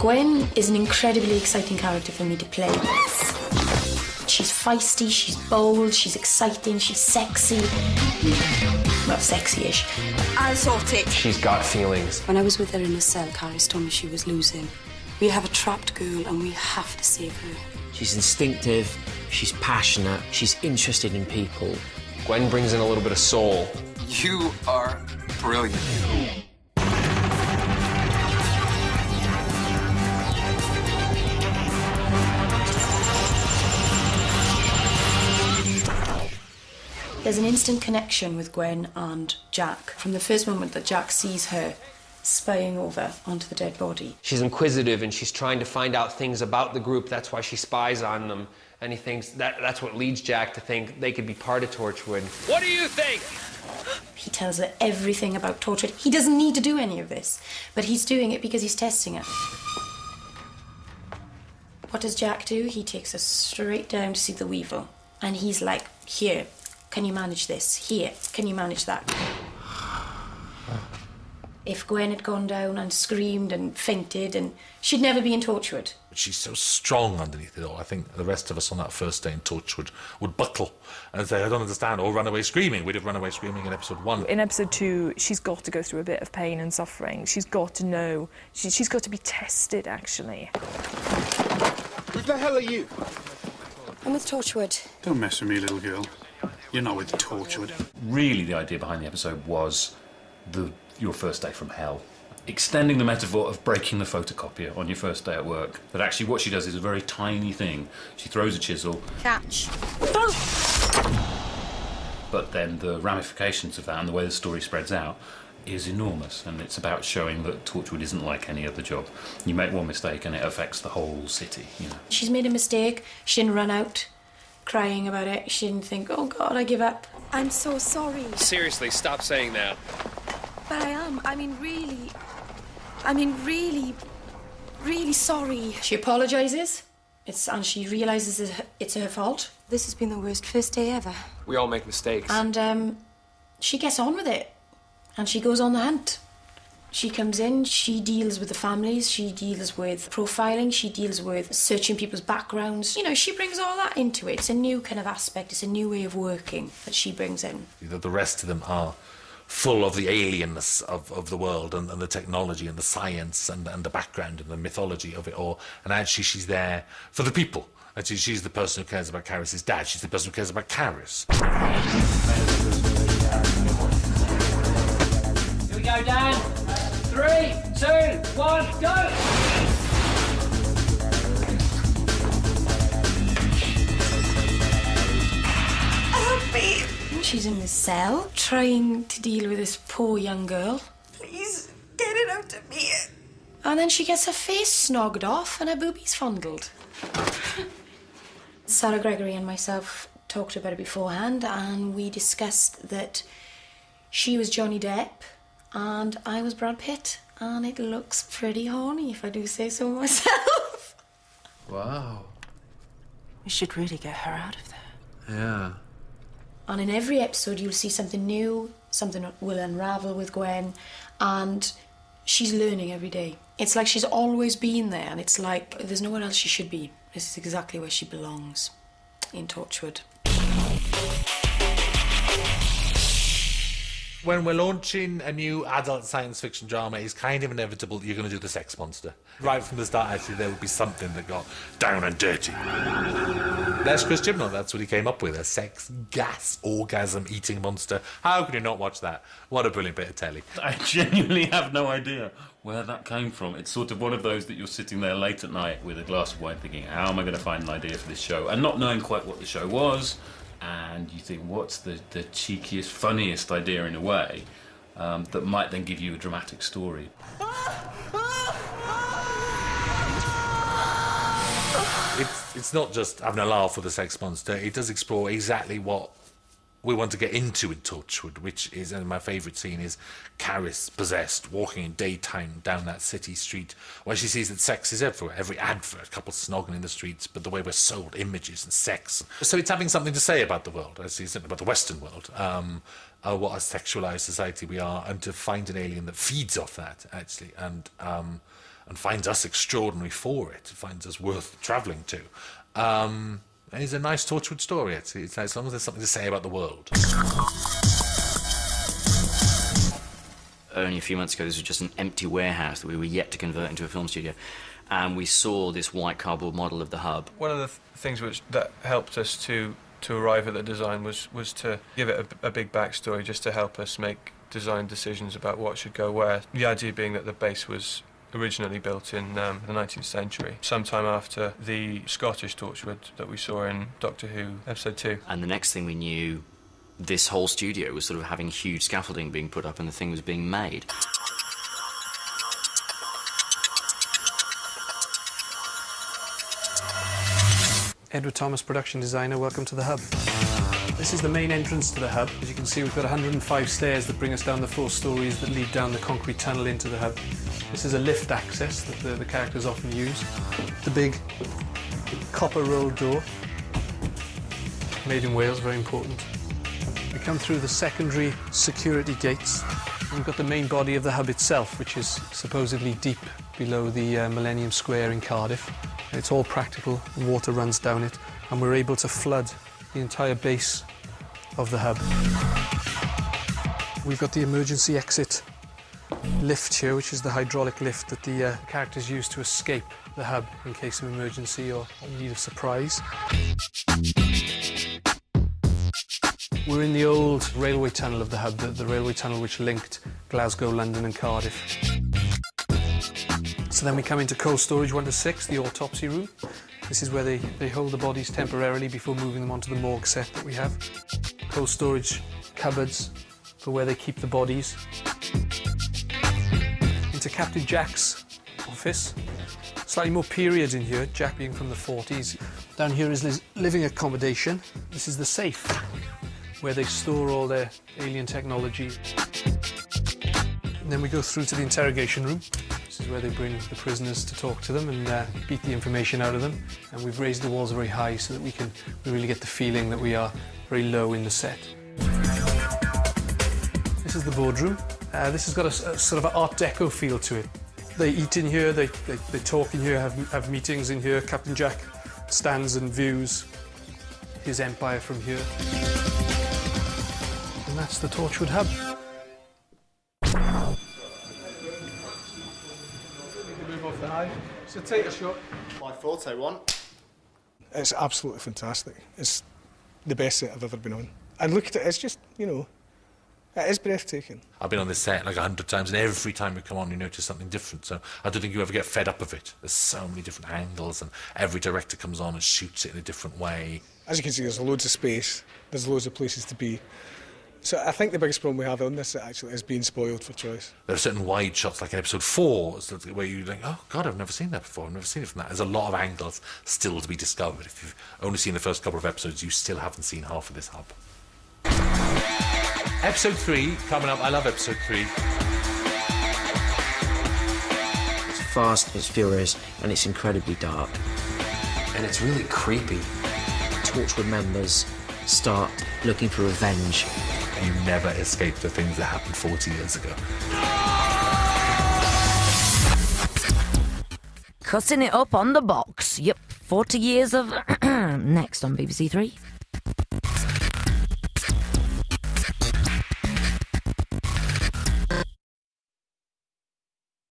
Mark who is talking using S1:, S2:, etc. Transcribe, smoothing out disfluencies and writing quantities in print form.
S1: Gwen is an incredibly exciting character for me to play. She's feisty, she's bold, she's exciting, she's sexy. Well, sexy-ish.
S2: I'll sort it.
S3: She's got feelings.
S4: When I was with her in the cell, Caris told me she was losing. We have a trapped girl and we have to save her.
S5: She's instinctive, she's passionate, she's interested in people.
S3: Gwen brings in a little bit of soul.
S6: You are brilliant.
S1: There's an instant connection with Gwen and Jack from the first moment that Jack sees her spying over onto the dead body.
S3: She's inquisitive and she's trying to find out things about the group. That's why she spies on them. And he thinks that's what leads Jack to think they could be part of Torchwood. What do you think?
S1: He tells her everything about Torchwood. He doesn't need to do any of this, but he's doing it because he's testing her. What does Jack do? He takes her straight down to see the Weevil. And he's like, here, can you manage this? Here, can you manage that? If Gwen had gone down and screamed and fainted, and she'd never be in Torchwood.
S7: She's so strong underneath it all. I think the rest of us on that first day in Torchwood would buckle and say, I don't understand, or run away screaming. We'd have run away screaming in episode 1.
S8: In episode 2, she's got to go through a bit of pain and suffering. She's got to know. She's got to be tested, actually.
S6: Who the hell are you?
S4: I'm with Torchwood.
S6: Don't mess with me, little girl. You're not with Torchwood.
S9: Really, the idea behind the episode was your first day from hell. Extending the metaphor of breaking the photocopier on your first day at work. But actually what she does is a very tiny thing. She throws a chisel.
S2: Catch.
S9: But then the ramifications of that and the way the story spreads out is enormous. And it's about showing that Torchwood isn't like any other job. You make one mistake and it affects the whole city, you know.
S1: She's made a mistake. She didn't run out crying about it. She didn't think, oh God, I give up.
S4: I'm so sorry.
S3: Seriously, stop saying that.
S4: But I am. I mean, really sorry.
S1: She apologises, and she realises it's her fault.
S4: This has been the worst first day ever.
S3: We all make mistakes.
S1: And she gets on with it, and she goes on the hunt. She comes in, she deals with the families, she deals with profiling, she deals with searching people's backgrounds. You know, she brings all that into it. It's a new kind of aspect, it's a new way of working that she brings in.
S7: The rest of them are full of the alienness of the world and the technology and the science and the background and the mythology of it all. And actually she's there for the people. Actually, she's the person who cares about Caris' dad. She's the person who cares about Caris.
S5: Here we go, Dan. 3, 2, 1, go!
S2: Help me.
S1: She's in the cell, trying to deal with this poor young girl.
S2: Please, get it out of me.
S1: And then she gets her face snogged off and her boobies fondled. Sarah Gregory and myself talked about it beforehand, and we discussed that she was Johnny Depp and I was Brad Pitt, and it looks pretty horny, if I do say so myself.
S3: Wow.
S4: We should really get her out of there.
S3: Yeah.
S1: And in every episode you'll see something new, something will unravel with Gwen, and she's learning every day. It's like she's always been there, and it's like there's nowhere else she should be. This is exactly where she belongs, in Torchwood.
S7: When we're launching a new adult science fiction drama, it's kind of inevitable you're going to do the sex monster. Right from the start, actually, there would be something that got down and dirty. That's Chris Chibnall, that's what he came up with, a sex, gas, orgasm, eating monster. How could you not watch that? What a brilliant bit of telly.
S9: I genuinely have no idea where that came from. It's sort of one of those that you're sitting there late at night with a glass of wine thinking, how am I going to find an idea for this show? And not knowing quite what the show was. And you think, what's the cheekiest, funniest idea in a way that might then give you a dramatic story.
S7: It's not just having a laugh with the sex monster. It does explore exactly what we want to get into in Torchwood, which is, and my favourite scene is Caris possessed, walking in daytime down that city street, where she sees that sex is everywhere. Every advert, couples snogging in the streets, but the way we're sold images and sex. So it's having something to say about the world, actually, something about the Western world, what a sexualised society we are, and to find an alien that feeds off that, actually. And and finds us extraordinary for it, finds us worth travelling to. And it's a nice Torchwood story. It's as long as there's something to say about the world.
S10: Only a few months ago, this was just an empty warehouse that we were yet to convert into a film studio. And we saw this white cardboard model of the hub.
S11: One of the things that helped us to arrive at the design was to give it a big backstory, just to help us make design decisions about what should go where. The idea being that the base was originally built in the 19th century, sometime after the Scottish Torchwood that we saw in Doctor Who episode 2.
S10: And the next thing we knew, this whole studio was sort of having huge scaffolding being put up and the thing was being made.
S12: Edward Thomas, production designer, welcome to the hub. This is the main entrance to the hub. As you can see, we've got 105 stairs that bring us down the 4 stories that lead down the concrete tunnel into the hub. This is a lift access that the characters often use. The big copper rolled door, made in Wales, very important. We come through the secondary security gates. We've got the main body of the hub itself, which is supposedly deep below the Millennium Square in Cardiff. It's all practical, water runs down it, and we're able to flood the entire base of the hub. We've got the emergency exit lift here, which is the hydraulic lift that the characters use to escape the hub in case of emergency or need of surprise. We're in the old railway tunnel of the hub, the railway tunnel which linked Glasgow, London and Cardiff. So then we come into cold storage 1 to 6, the autopsy room. This is where they hold the bodies temporarily before moving them onto the morgue set that we have. Cold storage cupboards for where they keep the bodies. Into Captain Jack's office. Slightly more period in here, Jack being from the 40s. Down here is his living accommodation. This is the safe, where they store all their alien technology. And then we go through to the interrogation room. This is where they bring the prisoners to talk to them and beat the information out of them. And we've raised the walls very high so that we really get the feeling that we are very low in the set. This is the boardroom. This has got a sort of an Art Deco feel to it. They eat in here, they talk in here, have meetings in here. Captain Jack stands and views his empire from here. And that's the Torchwood hub. Move off the high. So take a shot.
S13: My photo one. It's absolutely fantastic. It's the best set I've ever been on. And look at it, it's just, you know, it is breathtaking.
S7: I've been on this set like 100 times, and every time you come on, you notice something different. So I don't think you ever get fed up of it. There's so many different angles, and every director comes on and shoots it in a different way.
S13: As you can see, there's loads of space. There's loads of places to be. So I think the biggest problem we have on this set actually is being spoiled for choice.
S7: There are certain wide shots, like in episode 4, where you think, oh God, I've never seen that before. I've never seen it from that. There's a lot of angles still to be discovered. If you've only seen the first couple of episodes, you still haven't seen half of this hub. Episode 3 coming up. I love episode 3.
S5: It's fast, it's furious, and it's incredibly dark.
S3: And it's really creepy.
S5: Torchwood members start looking for revenge.
S7: You never escape the things that happened 40 years ago.
S14: Cutting it up on the box. Yep, 40 years of... Next on BBC 3.